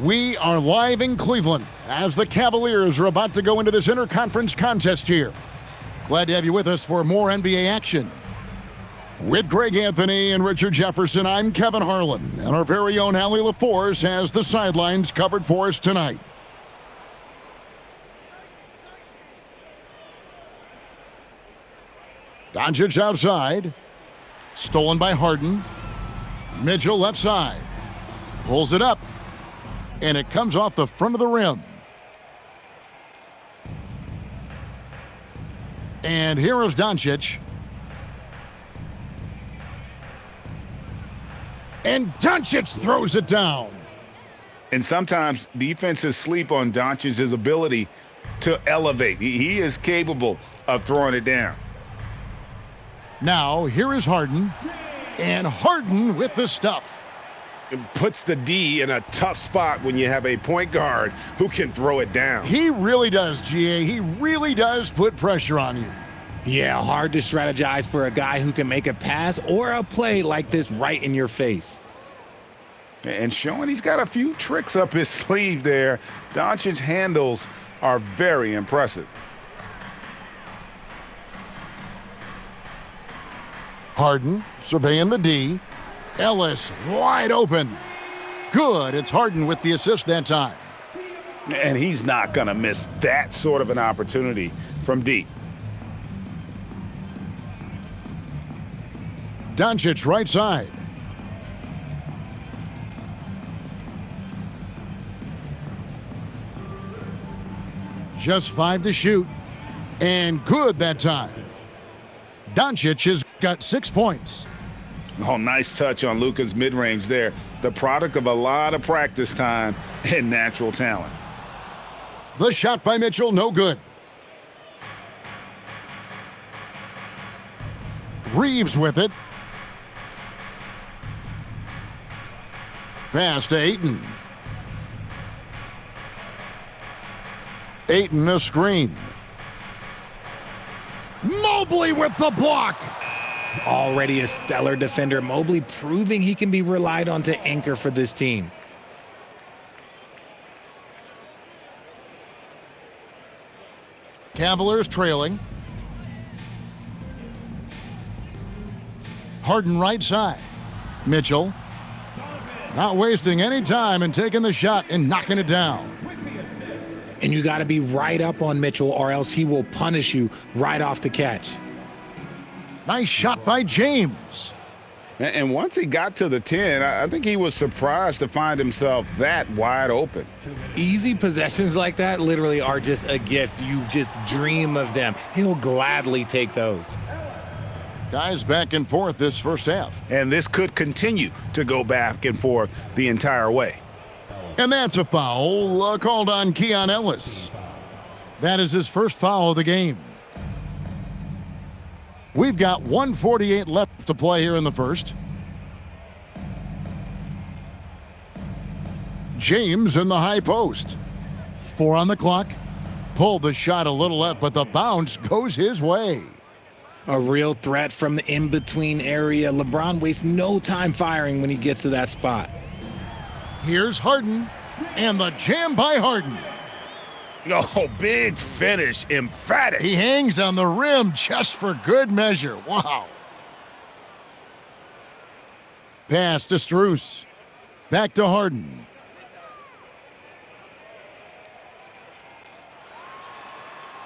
We are live in Cleveland as the Cavaliers are about to go into this interconference contest here. Glad to have you with us for more NBA action. With Greg Anthony and Richard Jefferson, I'm Kevin Harlan, and our very own Allie LaForce has the sidelines covered for us tonight. Doncic outside. Stolen by Harden. Mitchell left side. Pulls it up. And it comes off the front of the rim. And here is Doncic. And Doncic throws it down. And sometimes defenses sleep on Doncic's ability to elevate. He is capable of throwing it down. Now, here is Harden. And Harden with the stuff. It puts the D in a tough spot when you have a point guard who can throw it down. He really does, GA. He really does put pressure on you. Yeah, hard to strategize for a guy who can make a pass or a play like this right in your face. And showing he's got a few tricks up his sleeve there. Doncic's handles are very impressive. Harden surveying the D. Ellis wide open. Good. It's Harden with the assist that time. And he's not going to miss that sort of an opportunity from deep. Doncic right side. Just 5 to shoot. And good that time. Doncic has got 6 points. Oh, nice touch on Luka's mid-range there. The product of a lot of practice time and natural talent. The shot by Mitchell, no good. Reeves with it. Pass to Ayton. Ayton a screen. Mobley with the block. Already a stellar defender, Mobley proving he can be relied on to anchor for this team. Cavaliers trailing. Harden right side. Mitchell not wasting any time and taking the shot and knocking it down. And you got to be right up on Mitchell or else he will punish you right off the catch. Nice shot by James. And once he got to the 10, I think he was surprised to find himself that wide open. Easy possessions like that literally are just a gift. You just dream of them. He'll gladly take those. Guys back and forth this first half. And this could continue to go back and forth the entire way. And that's a foul called on Keon Ellis. That is his first foul of the game. We've got 1:48 left to play here in the first. James in the high post. 4 on the clock. Pulled the shot a little left, but the bounce goes his way. A real threat from the in-between area. LeBron wastes no time firing when he gets to that spot. Here's Harden, and the jam by Harden. Oh, big finish, emphatic. He hangs on the rim just for good measure. Wow. Pass to Strus. Back to Harden.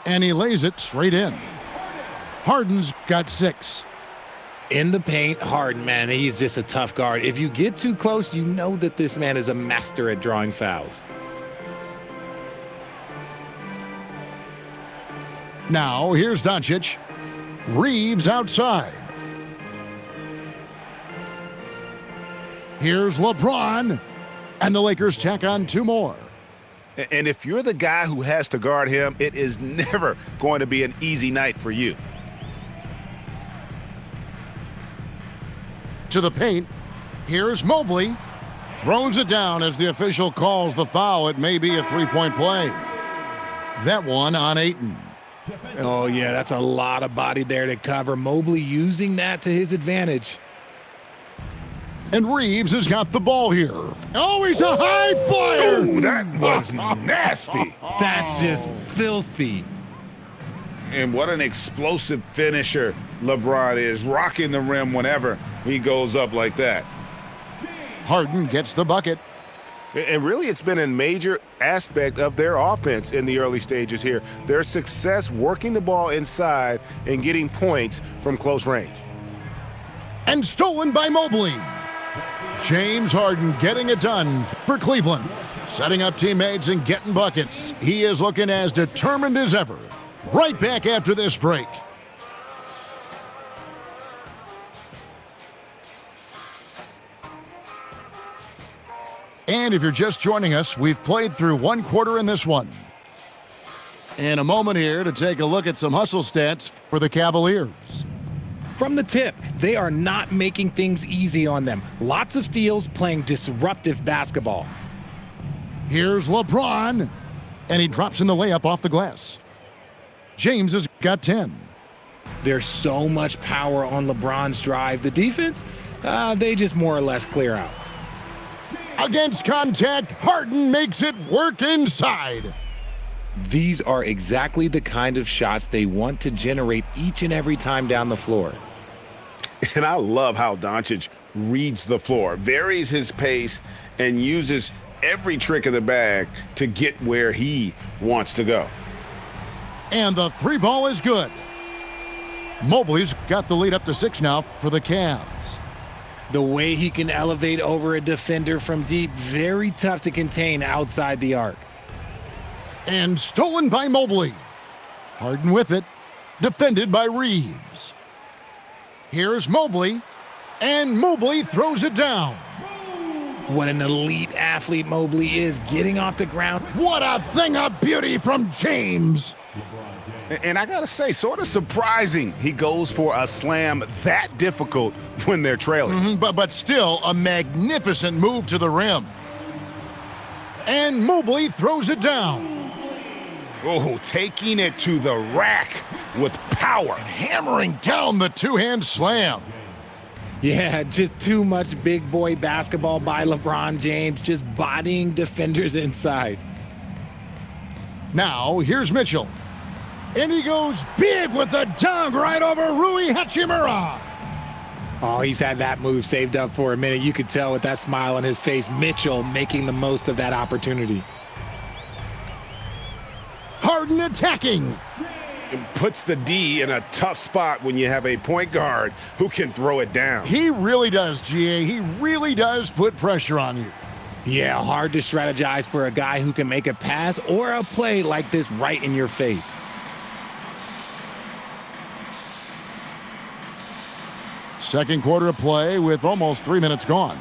And he lays it straight in. Harden's got 6. In the paint, Harden, man, he's just a tough guard. If you get too close, you know that this man is a master at drawing fouls. Now, here's Doncic. Reeves outside. Here's LeBron. And the Lakers tack on 2 more. And if you're the guy who has to guard him, it is never going to be an easy night for you. To the paint. Here's Mobley. Throws it down as the official calls the foul. It may be a 3-point play. That one on Ayton. Oh, yeah, that's a lot of body there to cover. Mobley using that to his advantage. And Reeves has got the ball here. Oh, he's a high flyer! Ooh, that was nasty. That's just filthy. And what an explosive finisher LeBron is, rocking the rim whenever he goes up like that. Harden gets the bucket. And really, it's been a major aspect of their offense in the early stages here. Their success working the ball inside and getting points from close range. And stolen by Mobley. James Harden getting it done for Cleveland. Setting up teammates and getting buckets. He is looking as determined as ever. Right back after this break. And if you're just joining us, we've played through one quarter in this one. In a moment here to take a look at some hustle stats for the Cavaliers. From the tip, they are not making things easy on them. Lots of steals, playing disruptive basketball. Here's LeBron, and he drops in the layup off the glass. James has got 10. There's so much power on LeBron's drive. The defense, they just more or less clear out. Against contact, Harden makes it work inside. These are exactly the kind of shots they want to generate each and every time down the floor. And I love how Doncic reads the floor, varies his pace, and uses every trick of the bag to get where he wants to go. And the three ball is good. Mobley's got the lead up to 6 now for the Cavs. The way he can elevate over a defender from deep, very tough to contain outside the arc. And stolen by Mobley. Harden with it, defended by Reeves. Here's Mobley, and Mobley throws it down. What an elite athlete Mobley is, getting off the ground. What a thing of beauty from James. And I gotta say, sort of surprising he goes for a slam that difficult when they're trailing. But still a magnificent move to the rim. And Mobley throws it down. Oh, taking it to the rack with power. Hammering down the two-hand slam. Yeah, just too much big boy basketball by LeBron James, just bodying defenders inside. Now, here's Mitchell. And he goes big with the dunk right over Rui Hachimura. Oh, he's had that move saved up for a minute. You could tell with that smile on his face, Mitchell making the most of that opportunity. Harden attacking. It puts the D in a tough spot when you have a point guard who can throw it down. He really does, GA. He really does put pressure on you. Yeah, hard to strategize for a guy who can make a pass or a play like this right in your face. Second quarter of play with almost 3 minutes gone.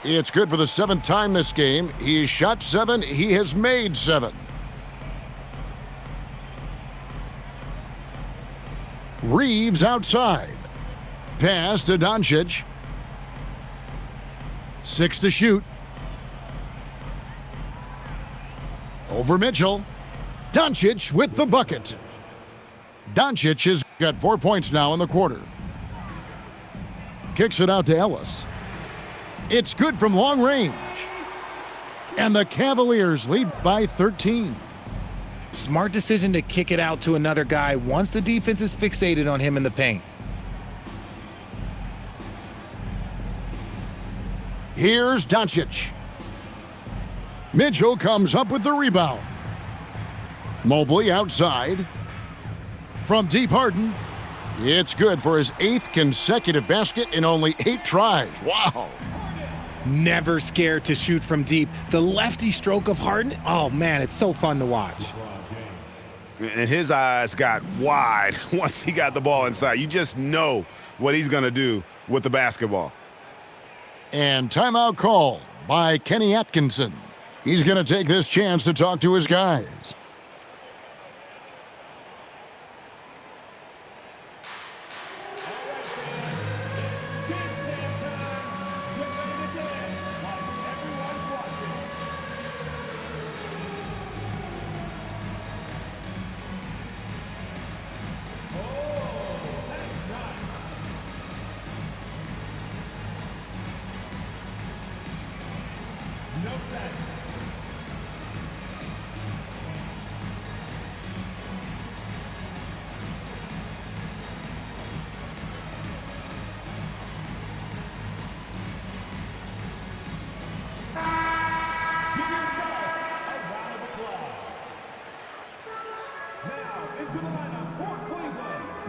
It's good for the 7th time this game. He shot 7. He has made 7. Reeves outside. Pass to Doncic. 6 to shoot. Over Mitchell. Doncic with the bucket. Doncic has got 4 points now in the quarter. Kicks it out to Ellis. It's good from long range. And the Cavaliers lead by 13. Smart decision to kick it out to another guy once the defense is fixated on him in the paint. Here's Doncic. Mitchell comes up with the rebound. Mobley outside. From deep, Harden. It's good for his 8th consecutive basket in only 8 tries. Wow. Never scared to shoot from deep. The lefty stroke of Harden, oh man, it's so fun to watch. And his eyes got wide once he got the ball inside. You just know what he's going to do with the basketball. And timeout called by Kenny Atkinson. He's going to take this chance to talk to his guys.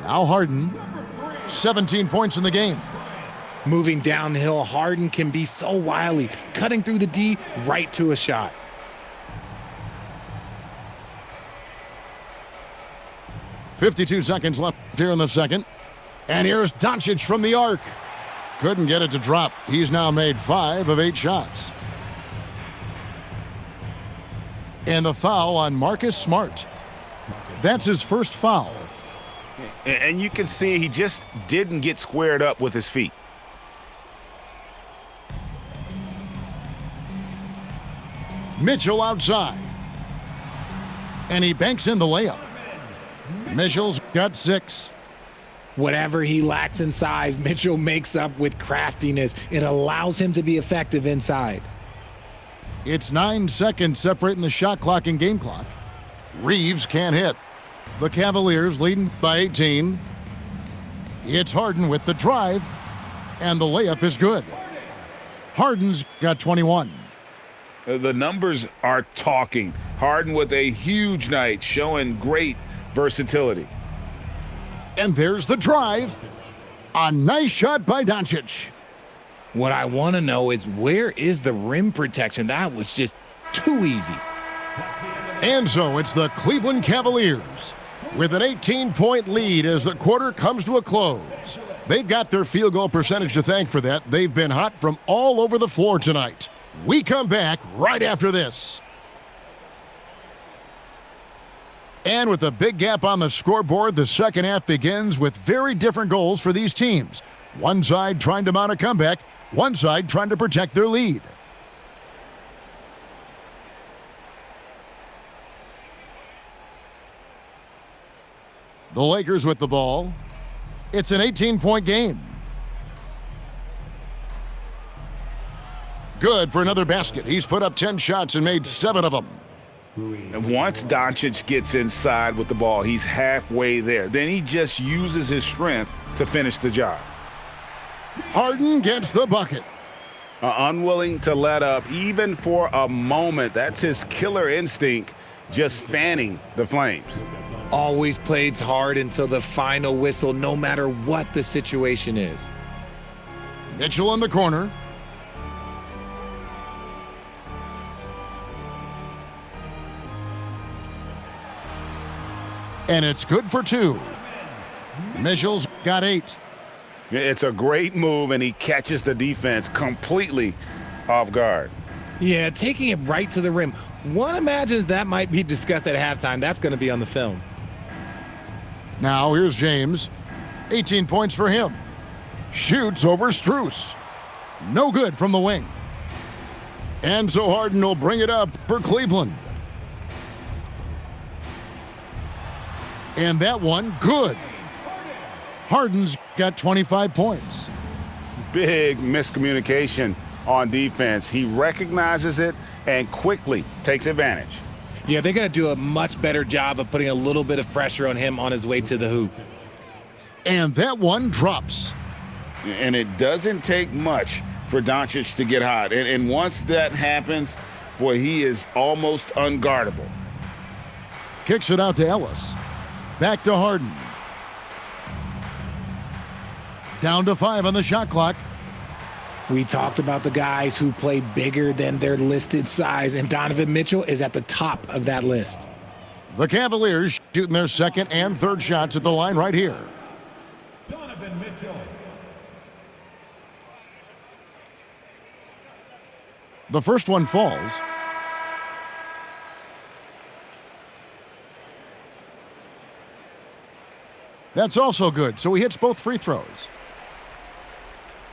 Now Harden, 17 points in the game. Moving downhill, Harden can be so wily, cutting through the D right to a shot. .52 seconds left here in the second. And here's Doncic from the arc. Couldn't get it to drop. He's now made 5 of 8 shots. And the foul on Marcus Smart. That's his first foul. And you can see he just didn't get squared up with his feet. Mitchell outside. And he banks in the layup. Mitchell's got 6. Whatever he lacks in size, Mitchell makes up with craftiness. It allows him to be effective inside. It's 9 seconds separating the shot clock and game clock. Reeves can't hit. The Cavaliers leading by 18. It's Harden with the drive, and the layup is good. Harden's got 21. The numbers are talking. Harden with a huge night, showing great versatility. And there's the drive. A nice shot by Doncic. What I want to know is, where is the rim protection? That was just too easy. And so it's the Cleveland Cavaliers with an 18-point lead as the quarter comes to a close. They've got their field goal percentage to thank for that. They've been hot from all over the floor tonight. We come back right after this. And with a big gap on the scoreboard, the second half begins with very different goals for these teams. One side trying to mount a comeback, one side trying to protect their lead. The Lakers with the ball. It's an 18-point game. Good for another basket. He's put up 10 shots and made 7 of them. And once Doncic gets inside with the ball, he's halfway there. Then he just uses his strength to finish the job. Harden gets the bucket. Unwilling to let up even for a moment. That's his killer instinct, just fanning the flames. Always plays hard until the final whistle, no matter what the situation is. Mitchell in the corner. And it's good for 2. Mitchell's got 8. It's a great move, and he catches the defense completely off guard. Yeah, taking it right to the rim. One imagines that might be discussed at halftime. That's going to be on the film. Now here's James. 18 points for him. Shoots over Strus. No good from the wing. And so Harden will bring it up for Cleveland. And that one, good. Harden's got 25 points. Big miscommunication on defense. He recognizes it and quickly takes advantage. Yeah, they're going to do a much better job of putting a little bit of pressure on him on his way to the hoop. And that one drops. And it doesn't take much for Doncic to get hot. And once that happens, boy, he is almost unguardable. Kicks it out to Ellis. Back to Harden. Down to 5 on the shot clock. We talked about the guys who play bigger than their listed size, and Donovan Mitchell is at the top of that list. The Cavaliers shooting their second and third shots at the line right here. Donovan Mitchell. The first one falls. That's also good, so he hits both free throws.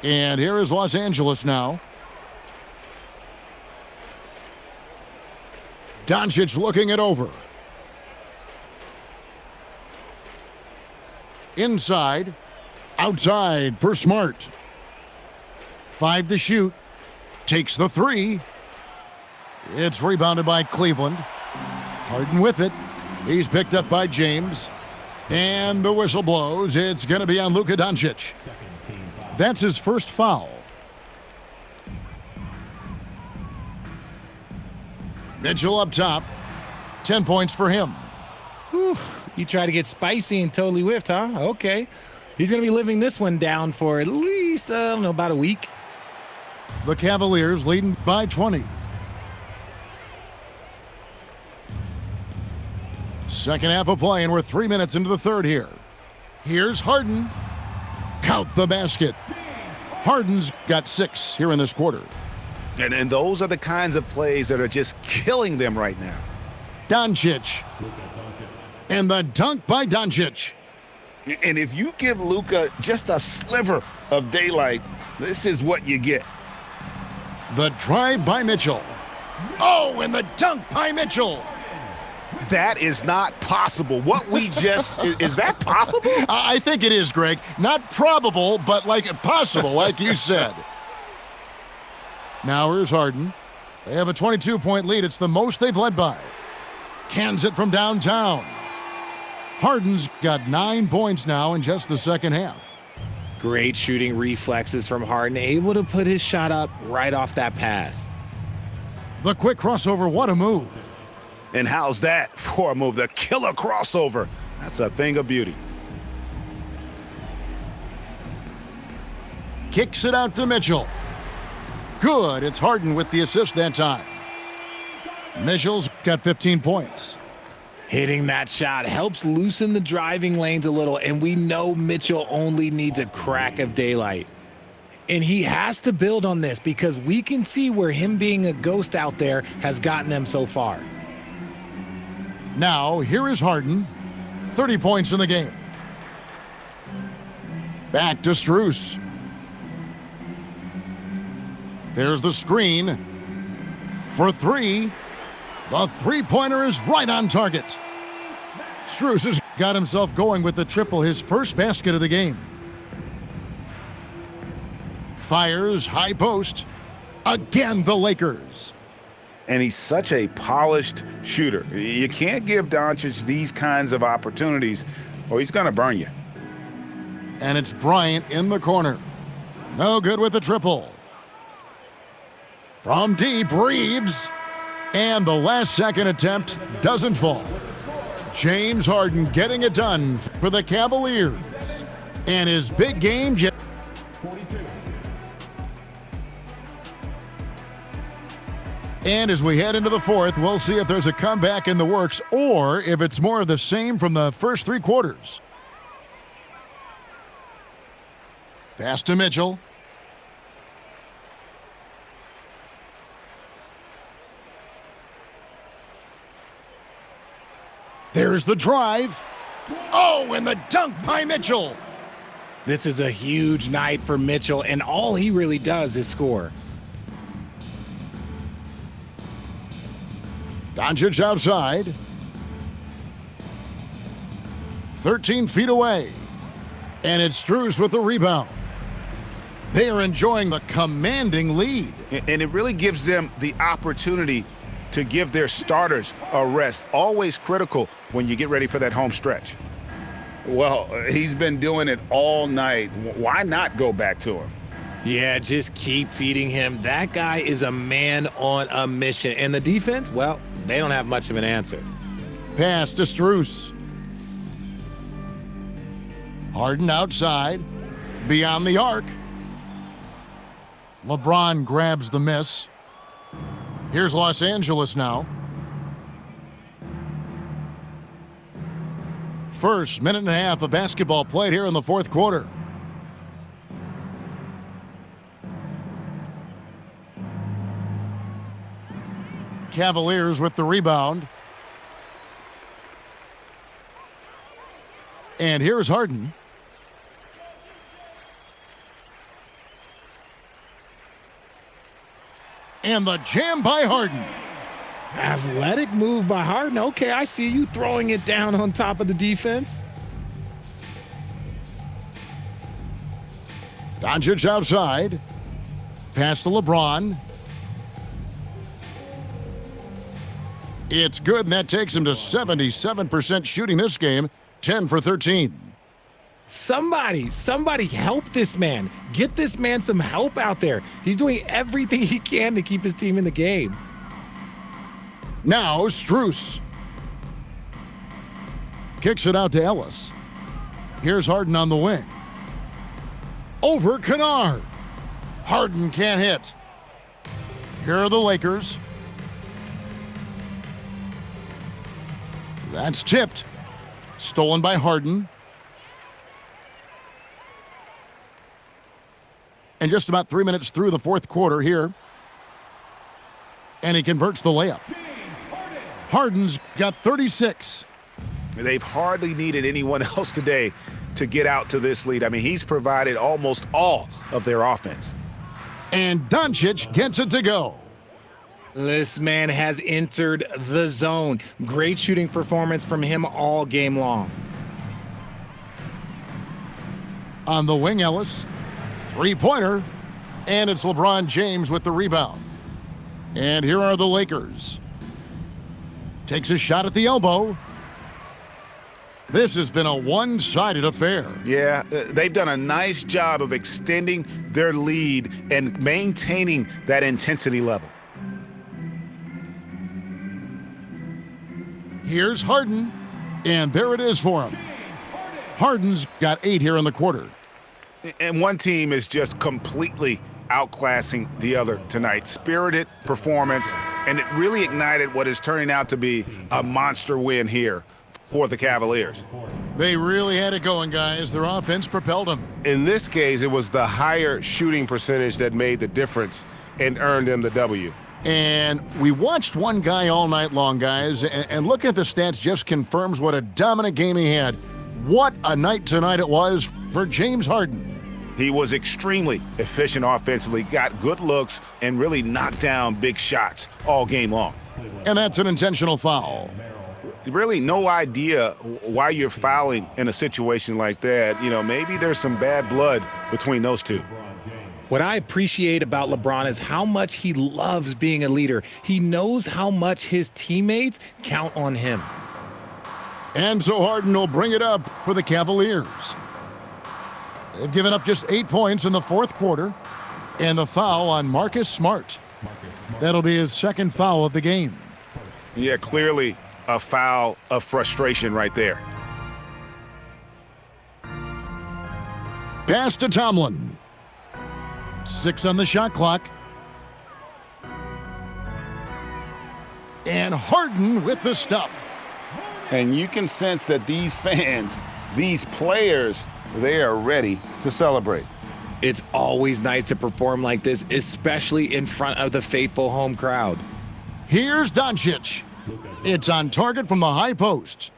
And here is Los Angeles now. Doncic looking it over. Inside, outside for Smart. 5 to shoot, takes the 3, It's rebounded by Cleveland. Harden with it. He's picked up by James. And the whistle blows. It's going to be on Luka Doncic. That's his first foul. Mitchell up top. 10 points for him. Whew. You try to get spicy and totally whiffed, huh? Okay. He's going to be living this one down for at least, about a week. The Cavaliers leading by 20. Second half of play, and we're 3 minutes into the third here. Here's Harden. Count the basket. Harden's got 6 here in this quarter. And those are the kinds of plays that are just killing them right now. Doncic. And the dunk by Doncic. And if you give Luka just a sliver of daylight, this is what you get. The drive by Mitchell. Oh, and the dunk by Mitchell. That is not possible. What we just, is that possible? I think it is, Greg. Not probable, but possible, like you said. Now here's Harden. They have a 22-point lead. It's the most they've led by. Cans it from downtown. Harden's got 9 points now in just the second half. Great shooting reflexes from Harden, able to put his shot up right off that pass. The quick crossover, what a move. And how's that for a move? The killer crossover. That's a thing of beauty. Kicks it out to Mitchell. Good. It's Harden with the assist that time. Mitchell's got 15 points. Hitting that shot helps loosen the driving lanes a little, and we know Mitchell only needs a crack of daylight. And he has to build on this because we can see where him being a ghost out there has gotten them so far. Now, here is Harden. 30 points in the game. Back to Strus. There's the screen. For 3. The three-pointer is right on target. Strus has got himself going with the triple, his first basket of the game. Fires, high post. Again, the Lakers. And he's such a polished shooter. You can't give Doncic these kinds of opportunities or he's going to burn you. And it's Bryant in the corner. No good with the triple. From deep, Reeves. And the last-second attempt doesn't fall. James Harden getting it done for the Cavaliers. And his big game. 42. And as we head into the fourth, we'll see if there's a comeback in the works or if it's more of the same from the first 3 quarters. Pass to Mitchell. There's the drive. Oh, and the dunk by Mitchell. This is a huge night for Mitchell, and all he really does is score. Doncic outside. 13 feet away. And it's Strus with the rebound. They are enjoying the commanding lead. And it really gives them the opportunity to give their starters a rest. Always critical when you get ready for that home stretch. Well, he's been doing it all night. Why not go back to him? Yeah, just keep feeding him. That guy is a man on a mission. And the defense, well, they don't have much of an answer. Pass to Strus. Harden outside. Beyond the arc. LeBron grabs the miss. Here's Los Angeles now. First minute and a half of basketball played here in the fourth quarter. Cavaliers with the rebound. And here's Harden. And the jam by Harden. Athletic move by Harden. Okay, I see you throwing it down on top of the defense. Doncic outside. Pass to LeBron. It's good, and that takes him to 77% shooting this game, 10 for 13. Somebody help this man. Get this man some help out there. He's doing everything he can to keep his team in the game. Now, Strus kicks it out to Ellis. Here's Harden on the wing. Over Kennard. Harden can't hit. Here are the Lakers. That's tipped. Stolen by Harden. And just about 3 minutes through the fourth quarter here. And he converts the layup. Harden's got 36. They've hardly needed anyone else today to get out to this lead. I mean, he's provided almost all of their offense. And Doncic gets it to go. This man has entered the zone. Great shooting performance from him all game long. On the wing, Ellis. Three-pointer. And it's LeBron James with the rebound. And here are the Lakers. Takes a shot at the elbow. This has been a one-sided affair. Yeah, they've done a nice job of extending their lead and maintaining that intensity level. Here's Harden, and there it is for him. Harden's got 8 here in the quarter. And one team is just completely outclassing the other tonight. Spirited performance, and it really ignited what is turning out to be a monster win here for the Cavaliers. They really had it going, guys. Their offense propelled them. In this case, it was the higher shooting percentage that made the difference and earned them the W. And we watched one guy all night long, guys, and looking at the stats just confirms what a dominant game he had. What a night tonight it was for James Harden. He was extremely efficient offensively, got good looks, and really knocked down big shots all game long. And that's an intentional foul. Really no idea why you're fouling in a situation like that. You know, maybe there's some bad blood between those two. What I appreciate about LeBron is how much he loves being a leader. He knows how much his teammates count on him. And so Harden will bring it up for the Cavaliers. They've given up just 8 points in the fourth quarter. And the foul on Marcus Smart. That'll be his second foul of the game. Yeah, clearly a foul of frustration right there. Pass to Tomlin. 6 on the shot clock. And Harden with the stuff. And you can sense that these fans, these players, they are ready to celebrate. It's always nice to perform like this, especially in front of the faithful home crowd. Here's Doncic. It's on target from the high post.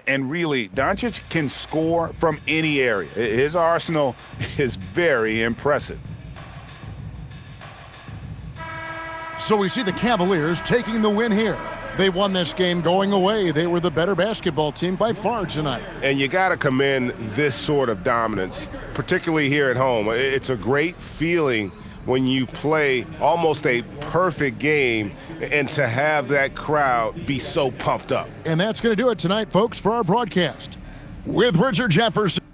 And really, Doncic can score from any area. His arsenal is very impressive. So we see the Cavaliers taking the win here. They won this game going away. They were the better basketball team by far tonight. And you got to commend this sort of dominance, particularly here at home. It's a great feeling when you play almost a perfect game and to have that crowd be so pumped up. And that's going to do it tonight, folks, for our broadcast. With Richard Jefferson.